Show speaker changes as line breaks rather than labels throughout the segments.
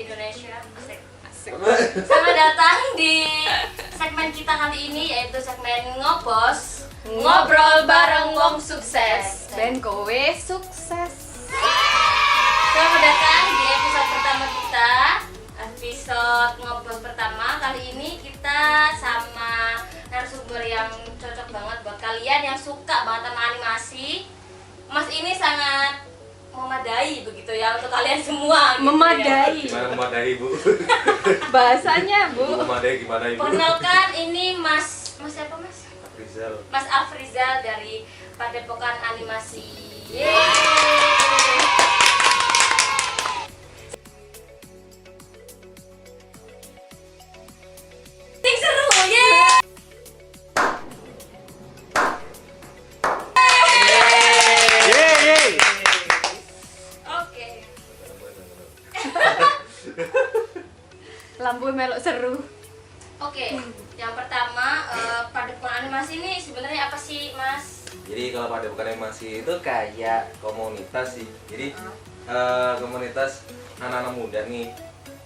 Indonesia. Asik. Selamat datang di segmen kita kali ini, yaitu segmen Ngobos, ngobrol bareng wong sukses.
Ben kowe sukses.
Selamat datang di episode pertama kita. Episode Ngobos pertama kali ini kita sama narasumber yang cocok banget buat kalian yang suka banget sama animasi. Mas ini sangat memadai begitu ya untuk kalian semua.
Memadai.
Gitu ya.
Gimana memadai, Bu?
Bahasanya, Bu.
Memadai gimana, Ibu?
Perkenalkan, ini Mas siapa, Mas?
Afrizal.
Mas Afrizal dari Padepokan Animasi. Yeay. Sing seru, yeay.
Yeay.
Oke.
Lampu melok seru.
Oke, yang pertama Padepokan Animasi ini sebenarnya apa sih, Mas?
Jadi kalau Padepokan Animasi itu kayak komunitas sih. Jadi komunitas anak-anak muda nih.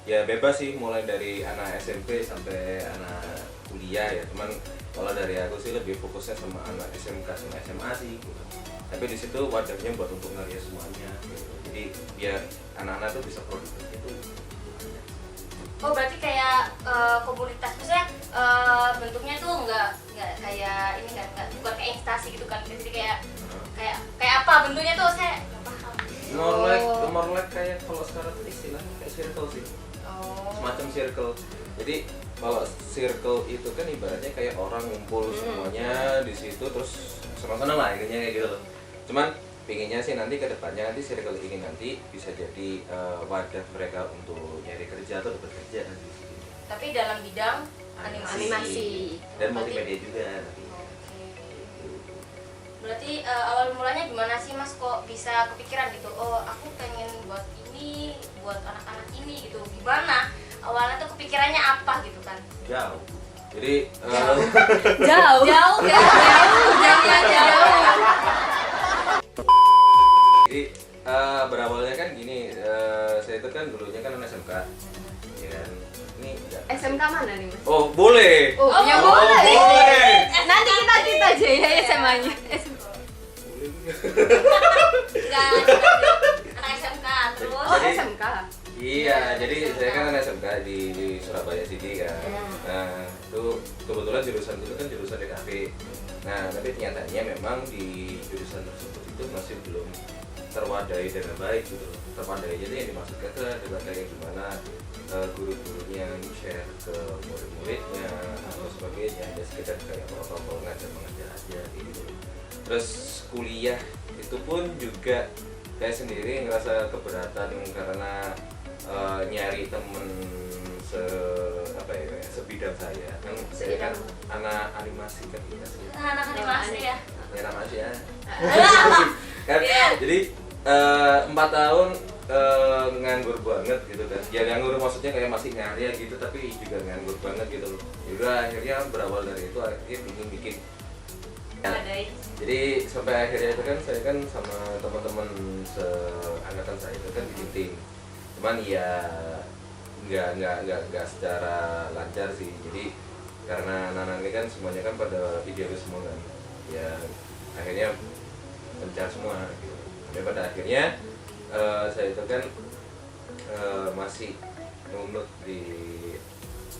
Ya bebas sih, mulai dari anak SMP sampai anak kuliah ya. Cuman kalau dari aku sih lebih fokusnya sama anak SMK sama SMA sih gitu. Tapi di situ wadahnya buat untuk ngeliat semuanya gitu. Jadi biar anak-anak tuh bisa produktif itu.
Oh, berarti kayak komunitas, maksudnya bentuknya tuh nggak kayak ini kan, bukan kayak instansi gitu kan. Jadi kayak apa bentuknya tuh, saya nggak paham.
More like kayak kalau sekarang tuh istilahnya kayak circle sih.
Oh.
Semacam circle. Jadi kalau circle itu kan ibaratnya kayak orang ngumpul semuanya di situ terus senang-senang lah intinya kayak gitu loh. Cuman pinginnya sih nanti ke depannya nanti circle ini nanti bisa jadi wadah mereka untuk nyari kerja atau bekerja di sini.
Tapi dalam bidang
Animasi.
Dan multimedia juga nanti.
Berarti awal mulanya gimana sih, Mas, kok bisa kepikiran gitu? Oh, aku pengen buat ini, buat anak-anak ini gitu. Gimana? Awalnya tuh kepikirannya apa gitu kan?
Jauh. Jadi
Jauh.
Jauh ya, jauh.
jadi berawalnya kan gini, saya itu kan dulunya kan anak SMK. Ya kan. Ini enggak.
SMK mana nih, Mas?
Oh, boleh.
Oh, ya
Oh,
boleh.
boleh.
Nanti kita aja ya SMA-nya.
Enggak, anak SMK terus.
Oh,
Jadi-
SMK.
Iya, jadi saya kan anak SMK di Surabaya City kan. Nah, itu kebetulan jurusan itu kan jurusan DKV. Nah, tapi kenyataannya memang di jurusan tersebut itu masih belum terwadai dengan baik gitu. Terwadai jadi yang dimaksudkan itu adalah kayak gimana guru-gurunya share ke murid-muridnya atau sebagainya, ada sekedar kayak protokol ngajar-mengajar aja gitu. Terus kuliah itu pun juga saya sendiri ngerasa keberatan karena nyari temen sebidang saya kan. Saya kan anak animasi kan kita sih.
Anak animasi ya.
Ya namanya ya. Kan jadi 4 tahun nganggur banget gitu kan. Ya nganggur maksudnya kayak masih nyari gitu tapi juga nganggur banget gitu loh. Udah akhirnya berawal dari itu akhirnya bikin ya. Jadi sampai akhirnya itu kan saya kan sama teman-teman seangkatan saya itu kan bikin tim. Cuman ya nggak secara lancar sih. Jadi karena anak-anak ini kan semuanya kan pada idealis semua kan. Ya akhirnya pencar semua gitu. Sampai pada akhirnya saya itu kan masih nunut di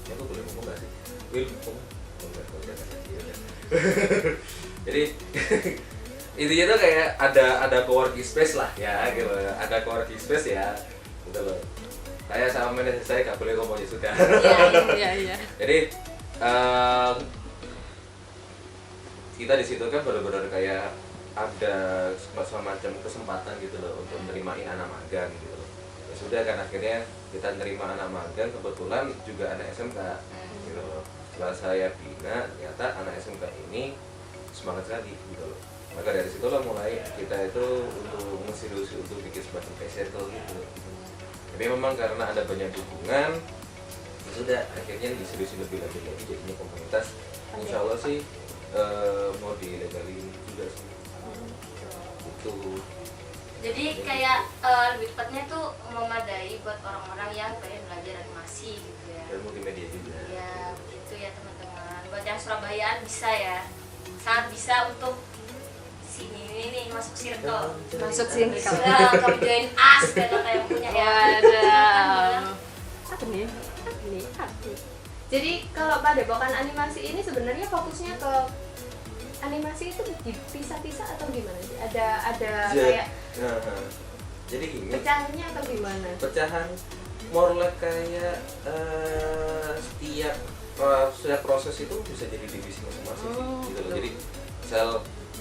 ya aku boleh ngomong gak sih? Jadi intinya tuh kayak ada coworking space lah ya gitu. Ada coworking space ya gitu loh. Saya sama manajer saya gak boleh ngomong ya sudah.
Iya.
Jadi kita di situ kan benar-benar kayak ada semacam kesempatan gitu loh untuk menerimain anak magang gitu loh. Ya sudah kan akhirnya kita nerima anak magang, kebetulan juga anak SMK gitu loh. Setelah saya bina, ternyata anak SMK ini semangat sekali gitu loh. Maka dari situlah mulai kita itu untuk menseriusi untuk bikin semacam kayak circle gitu loh. Tapi memang karena ada banyak dukungan, ya sudah akhirnya diseriusin lebih lagi jadinya komunitas. Insya Allah sih mau dilegalin juga sih. Itu
Jadi kayak lebih tepatnya tuh memadai buat orang-orang yang pengen belajar animasi gitu ya.
Dan multimedia juga.
Ya gitu ya teman-teman. Buat yang Surabayaan bisa ya, sangat bisa untuk sini nih masuk circle.
Masuk sini kamu.
Nah, kamu join us kalau kayak punya ya.
Waduh. Apa nih? Ini apa? Jadi kalau Padepokan Animasi ini sebenarnya fokusnya ke animasi itu dipisah-pisah atau gimana sih? Ada kayak
Nah, jadi gini.
pecahannya atau gimana?
Pecahan more like kayak setiap proses itu bisa jadi divisi masing-masing sih, gitu loh. Jadi misal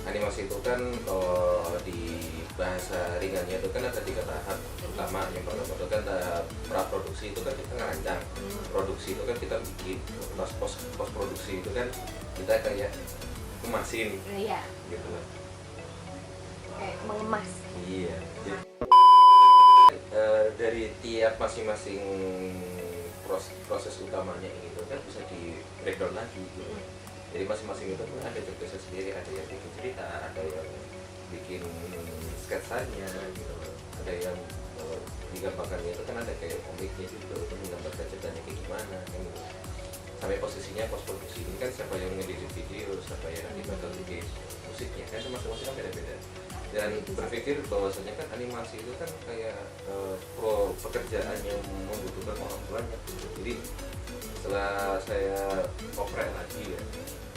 animasi itu kan kalau di bahasa ringannya itu kan ada 3 tahap utama. Yang pertama itu kan tahap praproduksi, itu kan kita ngerancang. Produksi itu kan kita bikin. Post produksi itu kan kita kayak kemasin
Iya,
gitu loh.
kayak mengemas.
Iya. Jadi, dari tiap masing-masing proses utamanya itu kan bisa di breakdown lagi gitu. Jadi masing-masing itu kan ada jobdesknya sendiri, ada yang bikin cerita, ada yang bikin sketsanya gitu, ada yang digambarkannya itu kan ada kayak komiknya juga untuk menggambarkan ceritanya kayak gimana kan gitu. Sampai posisinya post produksi ini kan siapa yang ngedit video, siapa yang nanti bakal bikin musiknya kan masing-masing kan beda-beda. Dan berpikir bahwasanya kan animasi itu kan kayak pekerjaan yang membutuhkan orang banyak gitu. Jadi setelah saya oprek lagi ya,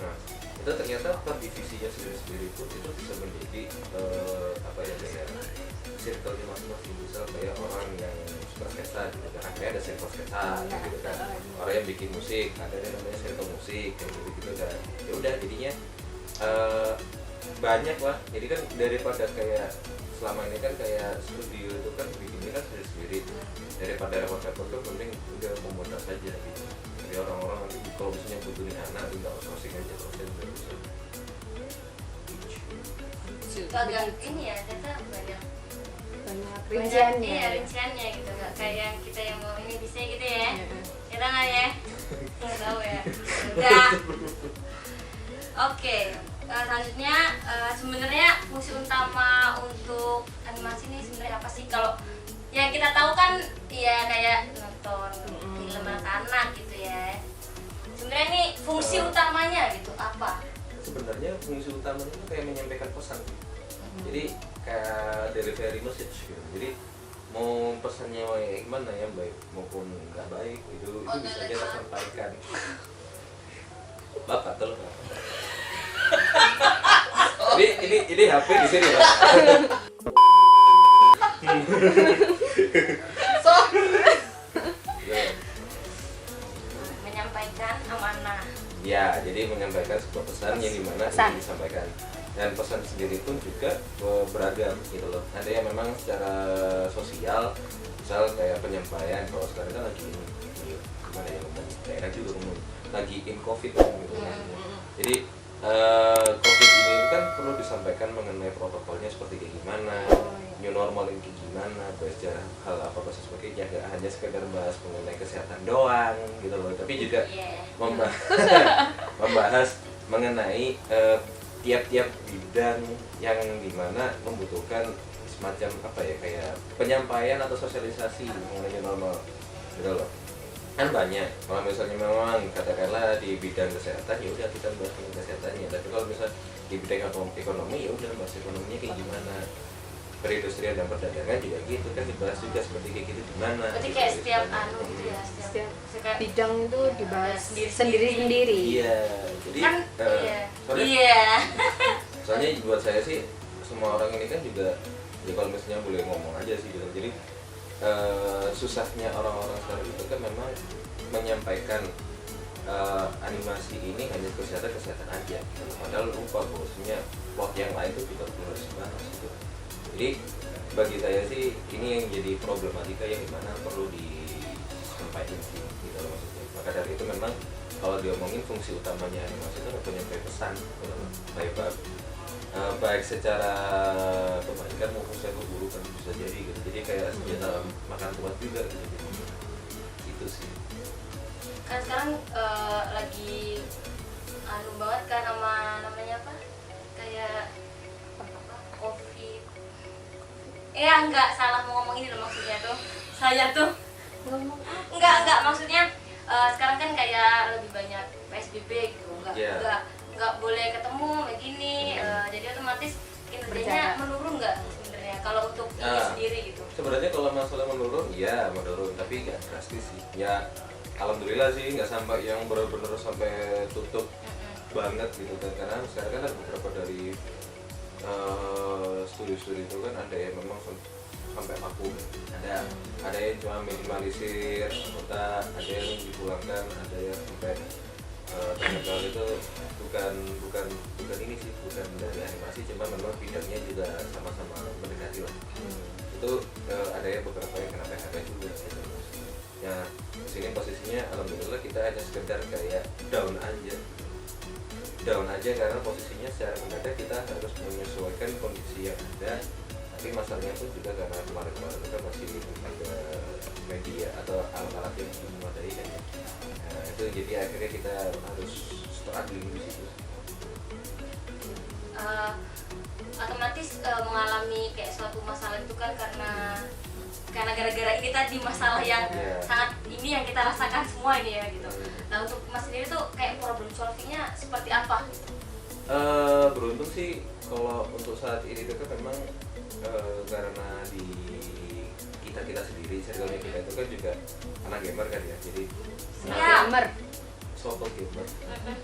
nah itu ternyata per divisinya sendiri-sendiri pun itu bisa menjadi apa ya, kayak circle-nya masing-masing. Misal kayak orang yang suka sketsa gitu kan, kayak ada circle sketsa gitu kan, orang yang bikin musik ada yang namanya circle musik kayak gitu kan. Ya udah jadinya banyak lah. Jadi kan daripada kayak selama ini kan kayak studio itu kan bikinnya kan sendiri-sendiri, daripada repot-repot tuh mending udah komunitas saja gitu. Jadi orang-orang nanti kalau misalnya butuhin anak tinggal outsourcing aja terus udah bisa.
Agak ini ya, ternyata banyak
Rinciannya.
Iya, rinciannya gitu, nggak kayak yang kita yang mau ini bisa gitu ya. Kita nggak ya? Nggak tahu ya. Udah. Oke, selanjutnya sebenarnya fungsi utama untuk animasi ini sebenarnya apa sih? Kalau yang kita tahu kan ya kayak nonton film anak-anak gitu ya. Sebenarnya ini fungsi utamanya gitu apa?
Sebenarnya fungsi utamanya itu kayak menyampaikan pesan. Jadi kayak delivery message gitu. Jadi mau pesannya kayak gimana ya, baik maupun nggak baik itu bisa aja tersampaikan. Bapak tolong Bapak. ini HP di sini Pak.
So,
Menyampaikan amanah.
Ya, jadi menyampaikan sebuah pesan yang dimana
Pesan.
ingin disampaikan. Dan pesan sendiri pun juga beragam gitu loh. Ada yang memang secara sosial, misal kayak penyampaian kalau sekarang kan lagi ini, gimana ya ngomong, daerah juga ngomong lagi in COVID gitu kan. Jadi COVID ini kan perlu disampaikan mengenai protokolnya seperti kayak gimana, new normal ini kayak gimana, bahas hal apa bahasa sebagainya, gak hanya sekedar bahas mengenai kesehatan doang gitu loh, tapi juga membahas mengenai tiap-tiap bidang yang dimana membutuhkan semacam apa ya, kayak penyampaian atau sosialisasi mengenai normal gitu loh. Kan banyak, kalau misalnya memang katakanlah di bidang kesehatan ya udah kita bahas tentang kesehatannya, tapi kalau misalnya di bidang ekonomi ya udah bahas ekonominya kayak gimana, perindustrian dan perdagangan juga gitu kan dibahas juga seperti kayak gitu gimana.
Berarti
gitu,
kayak
gitu,
setiap
istilahnya.
anu gitu ya,
setiap
setiap
bidang itu dibahas
sendiri-sendiri.
sendiri-sendiri.
Iya, jadi
kan
soalnya,
iya.
soalnya buat saya sih semua orang ini kan juga ya kalau misalnya boleh ngomong aja sih gitu. Jadi susahnya orang-orang sekarang itu kan memang menyampaikan animasi ini hanya kesehatan aja gitu. Padahal lupa bahwasanya plot yang lain itu juga perlu dibahas gitu. Jadi bagi saya sih ini yang jadi problematika yang dimana perlu disampaikan sih gitu loh maksudnya. Maka dari itu memang kalau diomongin fungsi utamanya animasi itu adalah penyampaian pesan gitu loh. Baik secara kebaikan maupun secara keburukan bisa jadi gitu. Jadi kayak senjata makan tuan juga gitu. Gitu sih.
Kan sekarang lagi anu banget kan sama namanya apa? Kayak COVID. Ya enggak salah mau ngomong ini loh maksudnya tuh. Saya tuh
Ngomong apa?
enggak maksudnya sekarang kan kayak lebih banyak PSBB gitu. Enggak boleh ketemu begini. Jadi otomatis kinerjanya
Berjarak.
menurun enggak sebenarnya kalau untuk ini sendiri gitu.
Sebenarnya kalau masalah menurun, ya menurun, tapi nggak drastis sih. Ya alhamdulillah sih nggak sampai yang benar-benar sampai tutup banget gitu kan. Karena sekarang kan ada beberapa dari studi-studi itu kan ada yang memang sampai vakum, ada yang cuma minimalisir anggota, ada yang dipulangkan, ada yang sampai teknikal itu bukan ini sih, bukan dari animasi, cuma memang bidangnya juga sama-sama mendekati lah. Itu ada yang beberapa yang kena PHK juga gitu. Ya sini posisinya alhamdulillah kita hanya sekedar kayak down aja karena posisinya secara mendadak kita harus menyesuaikan kondisi yang ada. Tapi masalahnya pun juga karena kemarin kita masih ada media atau alat-alat yang belum memadai kan ya. Nah, itu jadi akhirnya kita harus struggling di situ.
Otomatis mengalami kayak suatu masalah itu kan karena gara-gara ini tadi masalah yang sangat ini yang kita rasakan semua ini ya gitu. Nah untuk Mas sendiri tuh kayak problem solvingnya seperti apa?
Beruntung sih kalau untuk saat ini itu kan memang karena di kita sendiri, circle kita itu kan juga anak gamer kan ya, jadi
Gamer.
soto gamer,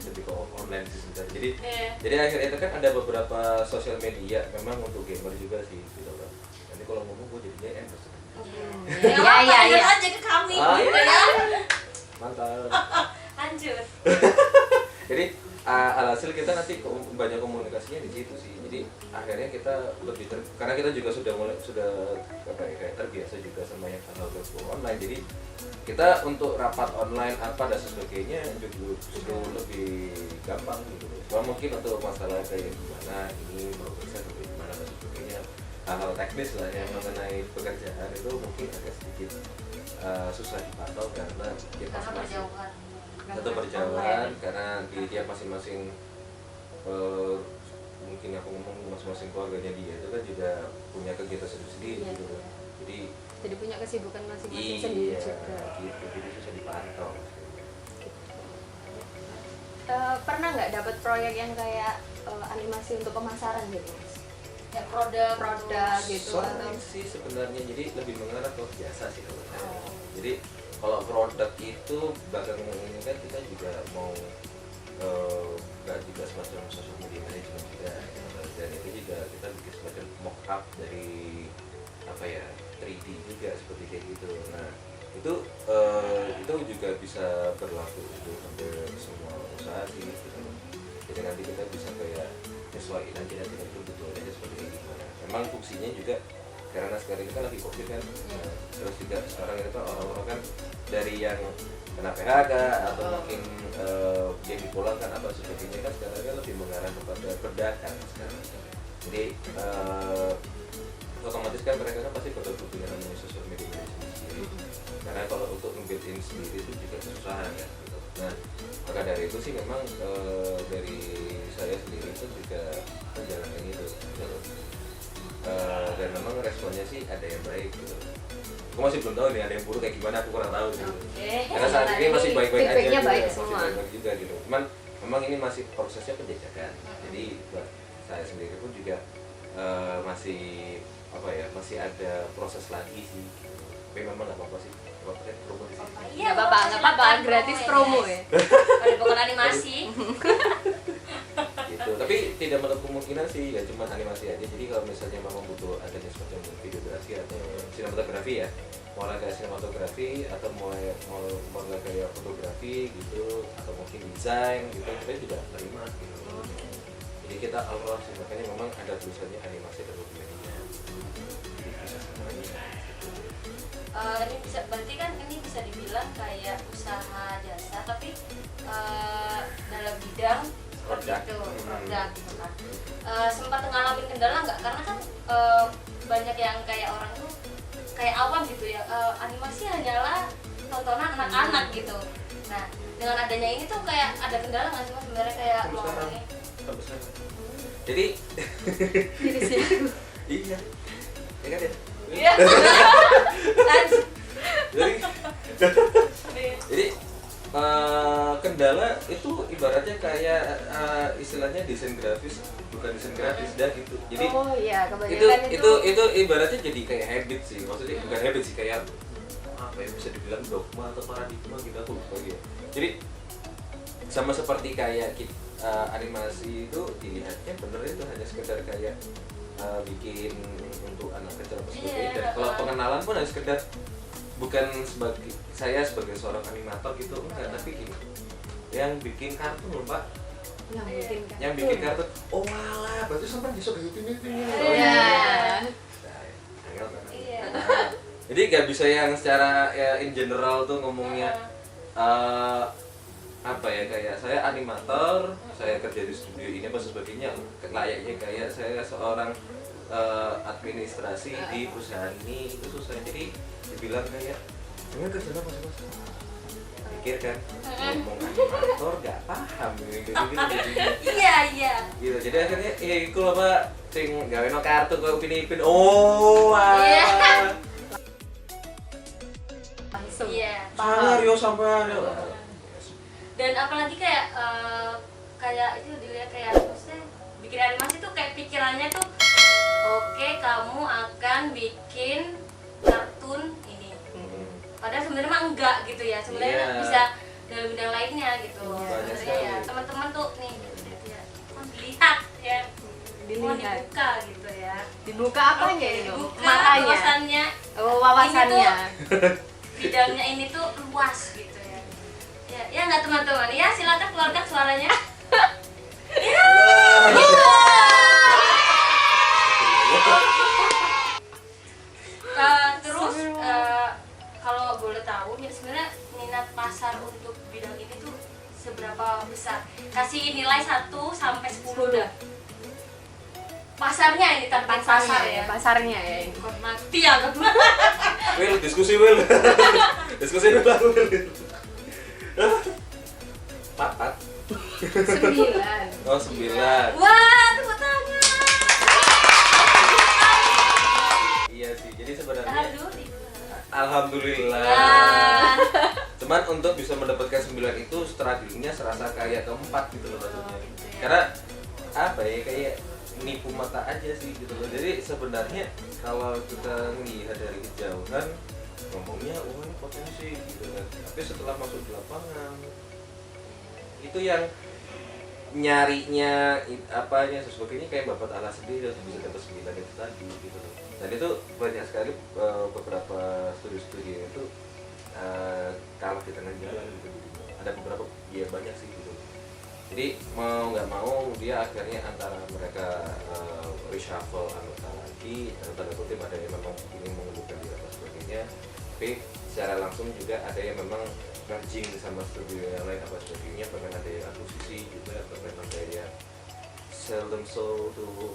lebih ke online sih sebenarnya. Jadi akhirnya itu kan ada beberapa sosial media memang untuk gamer juga sih gitu kan. Nanti kalau ngomong gue jadinya endorse.
Lanjut aja ke kami gitu ya.
Mantap.
Lanjut.
Jadi alhasil kita nanti banyak komunikasinya di situ sih. Jadi akhirnya kita lebih karena kita juga sudah kayak terbiasa juga sama yang hal online. Jadi kita untuk rapat online apa dan sebagainya juga lebih gampang gitu. Cuma mungkin untuk masalah kayak gimana ini prosesnya atau gimana dan sebagainya, hal-hal teknis lah yang mengenai pekerjaan itu mungkin agak sedikit susah dipantau karena kita tetap berjauhan karena di tiap masing-masing mungkin aku ngomong masing-masing keluarganya dia itu kan juga punya kegiatan sendiri gitu. Jadi
punya kesibukan masing-masing sendiri juga.
Gitu, jadi susah dipantau.
Pernah nggak dapat proyek yang kayak animasi untuk pemasaran gitu, Mas?
Ya produk
gitu atau
Soalnya sih sebenarnya jadi lebih mengarah ke jasa sih kalau saya. Jadi kalau produk itu belakangan ini kan kita juga mau nggak juga semacam social media management juga, dan itu juga kita bikin semacam mock up dari apa ya 3D juga seperti kayak gitu. Nah itu juga bisa berlaku untuk hampir semua usaha sih gitu. Jadi nanti kita bisa kayak sesuaiin aja nanti kebutuhannya seperti gimana. Memang fungsinya juga karena sekarang ini kan lagi COVID kan, terus juga sekarang itu kan orang-orang kan dari yang kena PHK atau mungkin yang dipulangkan apa sebagainya kan sekarang kan lebih mengarah kepada perdagangan sekarang. Jadi otomatis kan mereka kan pasti bergabung dengan namanya sosial media sendiri. Karena kalau untuk nge-build-in sendiri itu juga kesusahan ya. Gitu. Nah maka dari itu sih memang dari saya sendiri itu juga menjalankan itu. Gitu. Dan memang responnya sih ada yang baik gitu. Aku masih belum tahu nih ada yang buruk kayak gimana, aku kurang tahu gitu. Karena saat ini masih baik-baik aja juga,
baik
masih baik-baik juga gitu. Cuman memang ini masih prosesnya penjajakan. Jadi buat saya sendiri pun juga masih apa ya, masih ada proses lagi sih. Tapi memang nggak apa-apa sih. Promo di sini.
Iya,
nggak apa-apa, gratis promo ya.
Bukan animasi.
Gitu. Tapi tidak menutup kemungkinan sih ya cuma animasi aja. Jadi kalau misalnya memang butuh adanya semacam videografi atau sinematografi ya, mau kayak sinematografi atau mau kayak fotografi gitu atau mungkin desain gitu, kita juga terima gitu. Jadi kita Allah sih, makanya memang ada tulisannya animasi dan multimedia. Jadi bisa semuanya.
Ini bisa berarti kan ini bisa dibilang kayak usaha jasa tapi dalam bidang seperti itu produk gitu kan. Sempat ngalamin kendala nggak? Karena kan banyak yang kayak orang tuh kayak awam gitu ya, animasi hanyalah tontonan anak-anak gitu. Nah dengan adanya ini tuh kayak ada kendala nggak sih Mas sebenarnya kayak mau ini?
Jadi
Jadi sih.
iya. ya kan ya?
Iya. Lanjut.
Jadi kendala itu ibaratnya kayak istilahnya desain grafis, bukan desain grafis dah gitu. Jadi
Oh iya, kebanyakan
itu ibaratnya jadi kayak habit sih, maksudnya bukan habit sih, kayak apa ya, bisa dibilang dogma atau paradigma gitu, aku lupa gitu. Jadi sama seperti kayak animasi itu dilihatnya bener itu hanya sekedar kayak bikin untuk anak kecil atau sebagainya. Dan kalau pengenalan pun hanya sekedar, bukan sebagai saya sebagai seorang animator gitu enggak, tapi gini, yang bikin kartun loh Pak, yang bikin kartun, oh walah berarti sampai bisa kayak gini.
Iya.
Iya.
Jadi nggak bisa yang secara ya in general tuh ngomongnya apa ya, kayak saya animator, saya kerja di studio ini apa sebagainya, layaknya kayak saya seorang administrasi di perusahaan ini, itu susah. Jadi dibilang kayak dengan kerjaan apa sih Mas? Pikir kan, ngomong animator gak paham gitu.
Iya.
Gitu. Jadi akhirnya ya iku lho Pak, sing gaweno kartu kok upin-ipin. Oh,
Iya.
Langsung.
Iya.
Salah yo sampean yo.
Dan apalagi kayak itu dilihat kayak maksudnya bikin animasi tuh kayak pikirannya tuh oke, kamu akan bikin kartun ini. Padahal sebenarnya mah enggak gitu ya. Sebenarnya
Iya.
bisa dalam bidang lainnya gitu.
Banyak
Sebenarnya ya
sekali.
teman-teman tuh nih ya, dilihat ya. Mau
Dilihat.
dibuka gitu ya.
Dibuka apanya itu?
Dibuka
Matanya.
wawasannya.
Oh, wawasannya.
Bidangnya ini tuh luas gitu ya. Ya nggak teman-teman? Ya silakan keluarkan suaranya. Ya. Terus kalau boleh tahu nih sebenarnya minat pasar untuk bidang ini tuh seberapa besar? Kasih nilai 1 sampai 10 dah. Pasarnya ini tentang pasar ya.
Pasarnya ya.
Bukan mati ya,
Will, diskusi Will. Diskusi dulu lah Will. 4.
9.
Oh 9.
Wah, tepuk tangan.
Iya sih, jadi sebenarnya
Aduh,
alhamdulillah.
Wah.
Cuman untuk bisa mendapatkan 9 itu struggle-nya serasa kayak keempat gitu loh maksudnya.
gitu ya.
Karena apa ya, kayak nipu mata aja sih gitu loh. Jadi sebenarnya kalau kita melihat dari kejauhan ngomongnya oh ini potensi gitu kan. Tapi setelah masuk di lapangan itu yang nyarinya apanya sebagainya kayak babat Allah sendiri harus bisa dapat 9 itu tadi gitu loh. Dan itu banyak sekali beberapa studi-studi itu kalah di tengah jalan gitu. Ada beberapa ya banyak sih gitu. Jadi mau nggak mau dia akhirnya antara mereka reshuffle anggota lagi, tanda kutip ada yang memang ingin mengundurkan diri atau sebagainya, tapi secara langsung juga ada yang memang merging sama studio yang lain apa sebagainya, bahkan ada yang akuisisi juga, bahkan ada yang sell themselves to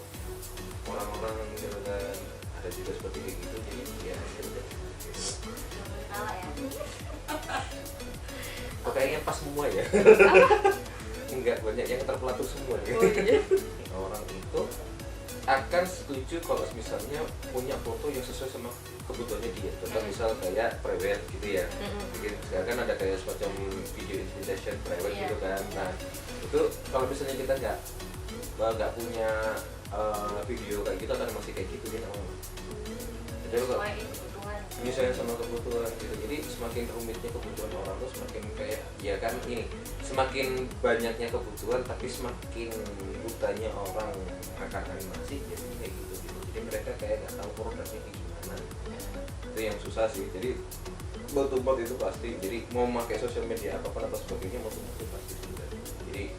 orang-orang gitu kan, ada juga seperti gitu. Jadi ya udah
Salah ya.
kayaknya pas semua ya. Enggak, banyak yang terpelatur semua ya.
Oh, iya.
Orang itu akan setuju kalau misalnya punya foto yang sesuai sama kebutuhannya dia. Contoh misal kayak private gitu ya. Bikin sekarang kan ada kayak semacam video invitation private
Iya.
gitu kan. Nah itu kalau misalnya kita nggak punya video kayak gitu kan masih kayak gitu ya. Jadi kalau
Sesuai kebutuhan.
misalnya sama kebutuhan gitu, jadi semakin rumitnya kebutuhan orang tuh semakin kayak ya kan ini semakin banyaknya kebutuhan tapi semakin butanya orang akan animasi jadi kayak gitu. Jadi mereka kayak nggak tahu produknya kayak gimana, itu yang susah sih. Jadi bot itu pasti, jadi mau pakai sosial media apapun apa sebagainya mau itu pasti sudah. Jadi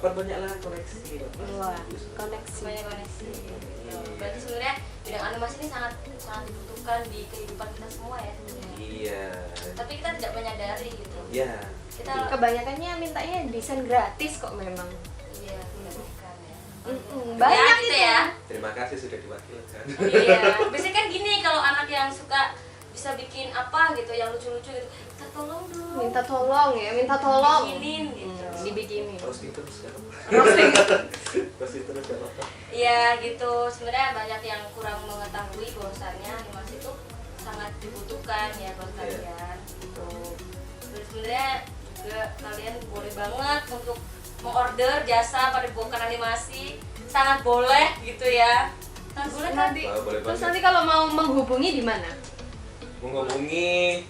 perbanyaklah koneksi.
Wah, koneksi.
Banyak koneksi. Berarti sebenarnya bidang animasi ini sangat dibutuhkan di kehidupan kita semua ya sebenarnya.
Iya.
Tapi kita tidak menyadari gitu.
Iya.
Kita
Kebanyakannya mintanya desain gratis kok memang.
iya bukan ya.
Banyak
gitu
itu
ya.
Terima kasih sudah diwakilkan.
Iya. Biasanya kan gini kalau anak yang suka bisa bikin apa gitu yang lucu-lucu gitu, kita tolong dong.
Minta tolong ya, minta tolong.
Bikinin gitu.
Dibikinin.
Roasting terus ya.
Roasting.
Terus terus gak apa-apa.
Ya gitu, sebenarnya banyak yang kurang mengetahui bahwasannya animasi itu sangat dibutuhkan ya buat kalian gitu. Terus sebenarnya juga kalian boleh banget untuk mengorder jasa padepokan animasi, sangat boleh gitu ya. Sangat boleh kan?
Nanti,
Boleh
terus
banget.
nanti kalau mau menghubungi di mana?
Menghubungi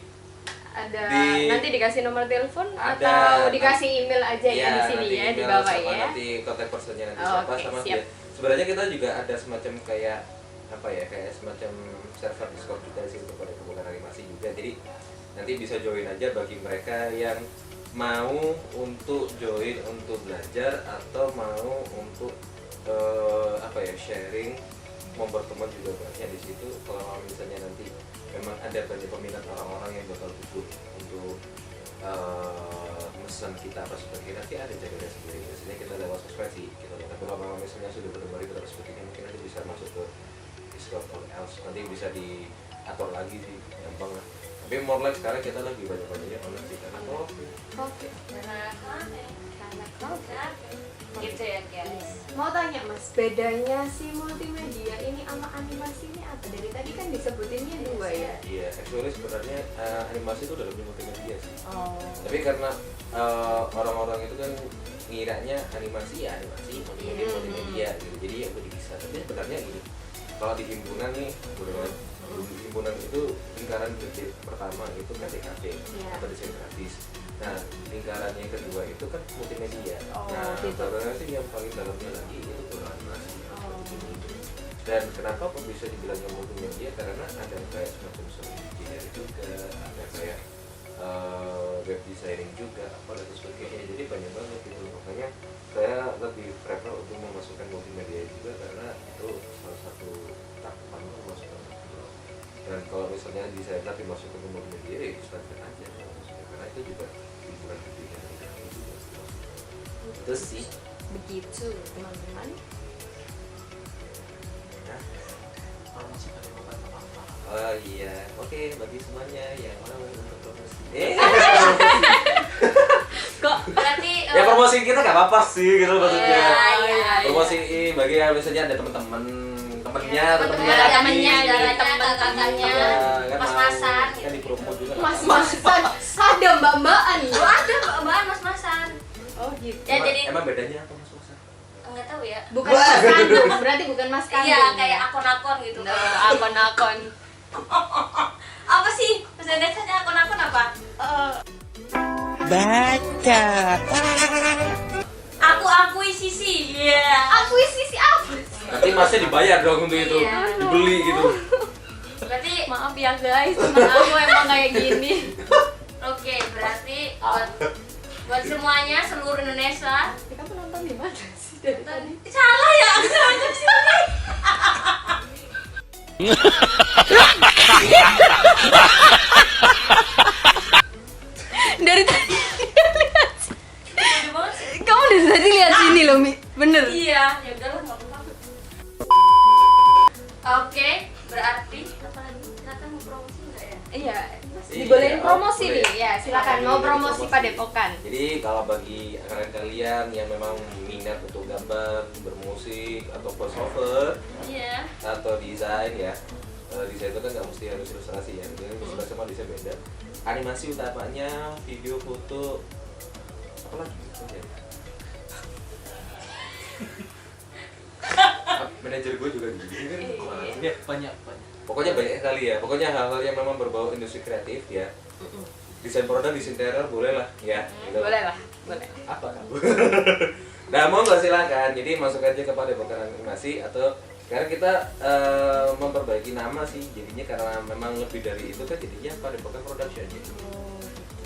Ada
Di-
nanti dikasih nomor telepon
Ada.
atau dikasih email aja ya di sini
nanti
ya di
email
bawah
sama
ya.
nanti kontak personnya nanti
Oh,
siapa
oke,
sama
siap.
dia. Sebenarnya kita juga ada semacam kayak apa ya, kayak semacam server Discord juga sih untuk padepokan animasi juga. Jadi nanti bisa join aja bagi mereka yang mau untuk join untuk belajar atau mau untuk apa ya, sharing, mau berteman juga banyak di situ. Kalau misalnya nanti memang ada banyak peminat orang-orang yang bakal butuh untuk pesan kita apa sebagainya, nanti ada jaga sendiri. Biasanya kita lewat sosmed sih kita lihat. Tapi kalau misalnya sudah berteman itu terus sebagainya, mungkin nanti bisa masuk ke Discord or else, nanti bisa diatur lagi sih, gampang lah. Tapi more like sekarang kita lagi banyak-banyaknya online sih karena
Oke.
Karena
Karena kau
gitu ya guys.
mau tanya Mas, bedanya si multimedia ini sama animasi ini apa? Dari tadi kan disebutinnya dua ya.
iya, actually sebenarnya animasi itu dalamnya multimedia sih.
Oh.
Tapi karena orang-orang itu kan ngiranya animasi ya animasi, multimedia
Iya.
multimedia gitu. Jadi ya udah bisa. Tapi sebenarnya gini, kalau di himpunan nih, di himpunan itu lingkaran gede pertama itu KTKP
Iya.
atau desain grafis. Nah, lingkaran yang kedua itu kan multimedia.
Oh,
Nah,
gitu.
sebenarnya sih yang paling dalamnya lagi itu animasi.
Oh.
Dan kenapa kok bisa dibilangnya multimedia? Karena ada kayak semacam sound engineer juga, ada kayak web designing juga, apa dan sebagainya. Jadi banyak banget gitu. Makanya saya lebih prefer untuk memasukkan multimedia juga karena itu salah satu cakupan untuk masukkan. Dan kalau misalnya desainer dimasukkan ke multimedia, ya itu standar aja karena itu juga hiburan gedenya dari kami juga. Itu sih.
Begitu teman-teman.
Promosi padepokan apa-apa.
Oh iya, oke bagi semuanya yang mau untuk promosi.
Kok
Berarti
Ya promosi kita nggak apa-apa sih gitu maksudnya.
iya.
Promosi bagi yang misalnya ada teman-teman, temennya, atau temennya
Ada
lagi.
temennya, ada
temen-temennya,
kakaknya,
Iya, kan
mas-masan.
kan dipromo juga. nggak
mas-masan ada mbak-mbakan
Oh,
ya?
ada mbak mas-masan.
Oh gitu.
Ya
Emang-
jadi
emang bedanya apa mas-masan?
enggak tahu ya.
Bukan mas kandung, berarti bukan mas kandung.
Iya, kayak akun-akun gitu.
Nah, akun-akun.
Apa sih? Bahasa Indonesia akun-akun apa?
Baca.
Aku akuisisi. Iya.
Akuisisi apa?
Nanti masnya dibayar dong untuk itu,
Iya.
dibeli gitu.
Berarti
Maaf ya guys, teman aku emang kayak gini.
oke, berarti buat semuanya seluruh Indonesia.
Kamu nonton di mana sih dari tadi?
Salah ya, aku salah ke sini.
Dari tadi lihat.
Gede banget sih.
Kamu dari tadi lihat sini loh, Mi. Bener.
Iya, ya udahlah nggak apa-apa. Oke, berarti apa lagi? Silakan mau promosi nggak ya?
Iya,
Iya,
dibolehin promosi
boleh.
nih. Ya, silakan mau promosi padepokan.
Jadi kalau bagi kalian yang memang minat untuk gambar, bermusik, atau voiceover,
Iya.
atau desain ya, desain itu kan nggak mesti harus ilustrasi ya, jadi ilustrasi sama desain beda. Animasi utamanya, video, foto, apa lagi? Ya. Manajer gue juga gini kan. Ya,
Banyak.
pokoknya banyak sekali ya. Pokoknya hal-hal yang memang berbau industri kreatif ya. Desain produk, desain interior boleh lah ya. Gitu.
Boleh lah, boleh.
Apa kamu? Nah mau nggak silakan. Jadi masuk aja ke padepokan animasi atau sekarang kita memperbaiki nama sih. Jadinya karena memang lebih dari itu kan jadinya padepokan production gitu.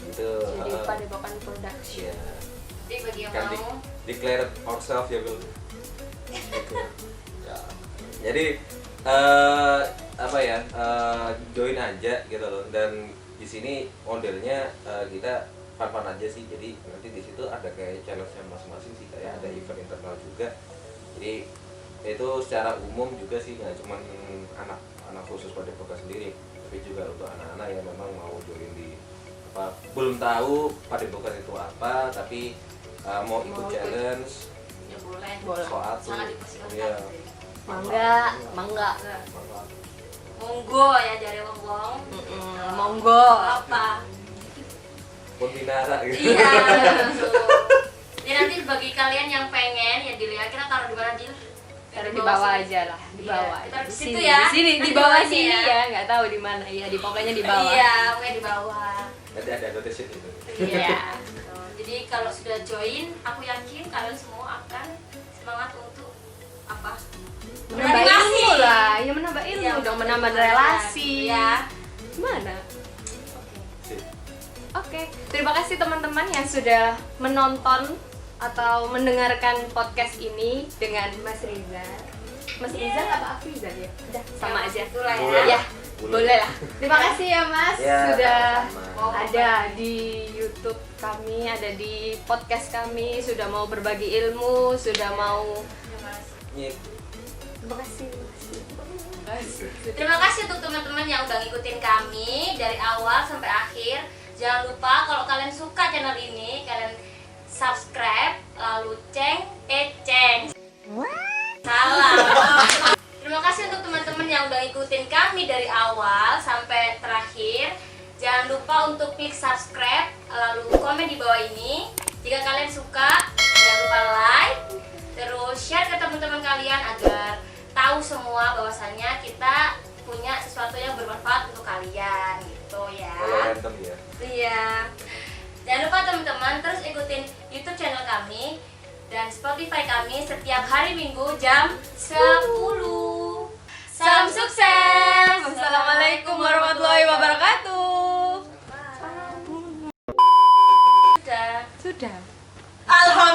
Gitu.
Jadi padepokan production.
Ya.
Jadi bagi yang
Kan
mau
declare ourselves ya Bel. Gitu. Ya. Jadi apa ya, join aja gitu loh. Dan di sini modelnya kita fun-fun aja sih. Jadi nanti di situ ada kayak challenge-nya masing-masing sih, kayak ada event internal juga. Jadi itu secara umum juga sih, nggak cuma anak khusus padepokan sendiri, tapi juga untuk anak-anak yang memang mau join di apa, belum tahu padepokan itu apa tapi mau ikut
Mau ikut.
challenge
ya boleh.
Boleh.
soal tuh
Sangat dipersilakan.
iya
Mangga.
Mangga. Monggo ya dari wong-wong.
Monggo.
Apa?
Pontinara gitu
Iya. Betul. Ya nanti bagi kalian yang pengen ya dilihat kita taruh di mana Dil?
Taruh di bawah
sini.
aja lah, di bawah.
Iya, taruh di situ
Sini,
ya.
di sini, di
Nanti
bawah
bawahnya
sini
ya.
ya, nggak tahu di mana. Iya, di pokoknya di bawah.
Iya, pokoknya di bawah.
nanti ada notice itu
Iya.
Jadi kalau sudah join, aku yakin kalian semua akan semangat untuk apa?
Menambah
Relasi.
ilmu lah, ya menambah ilmu
Iya,
dong, menambah
kalian.
relasi.
Iya.
Gimana?
Oke.
sip
Oke, terima kasih teman-teman yang sudah menonton atau mendengarkan podcast ini dengan Mas Rizal. Mas Rizal apa Afrizal ya? Udah sama aja.
Itulah
Boleh.
ya.
Ya, boleh lah. Terima kasih ya Mas
Ya,
sudah
sama-sama.
ada di YouTube kami, ada di podcast kami, sudah mau berbagi ilmu, sudah mau.
Ya, Mas.
Nyip.
Terima kasih.
Terima kasih untuk teman-teman yang udah ngikutin kami dari awal sampai akhir. Jangan lupa kalau kalian suka channel ini, kalian subscribe, lalu ceng. Salah. Terima kasih untuk teman-teman yang udah ngikutin kami dari awal sampai terakhir. Jangan lupa untuk klik subscribe, lalu komen di bawah ini. Jika kalian suka, jangan lupa like, terus share ke teman-teman kalian agar tahu semua bahwasannya kita punya sesuatu yang bermanfaat untuk kalian gitu ya.
Kalau random ya
Iya. Jangan lupa teman-teman terus ikutin YouTube channel kami dan Spotify kami setiap hari Minggu jam 10. Salam sukses.
Wassalamualaikum warahmatullahi wabarakatuh.
Sudah.
Sudah.
Alhamdulillah.